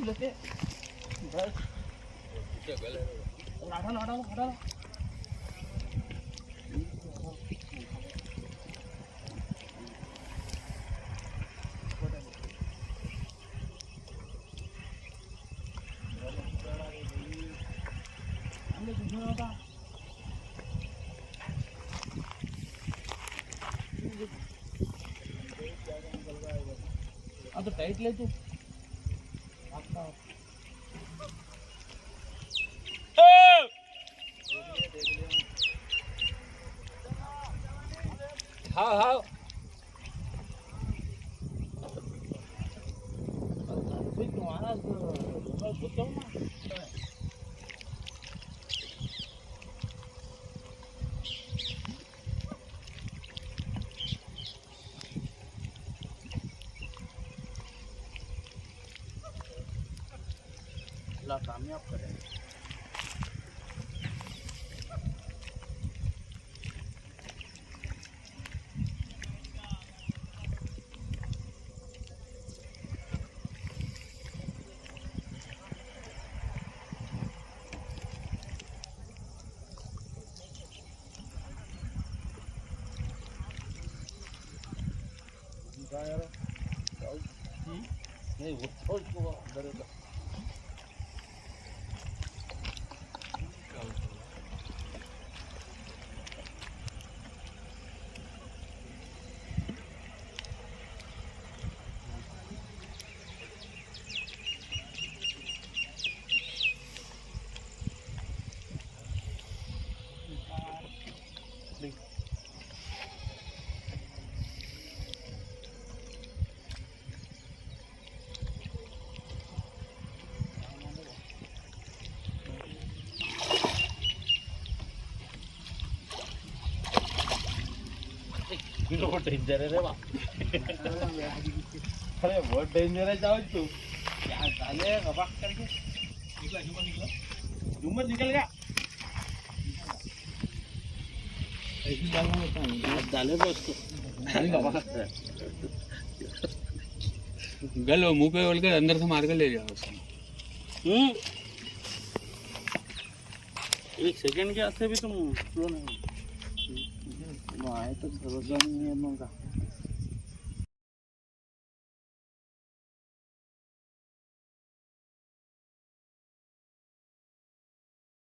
लेते बस हटा अब तो टाइट ले तू हाँ हाँ तुम्हारा बताओ ना कामयाब करें नहीं वो छोड़ को अंदर बहुत डेंजर है रे बा अरे बहुत डेंजर है जाओ तू क्या डाले कबाक करके निकला झूमर निकल गया ऐसे डालना होता है डाले तो उसको गल मुंह पे बोल के अंदर से मार कर ले जाओ उसको एक सेकंड के आते भी तुम स्लो नहीं आए तो भरोसा नहीं है मौका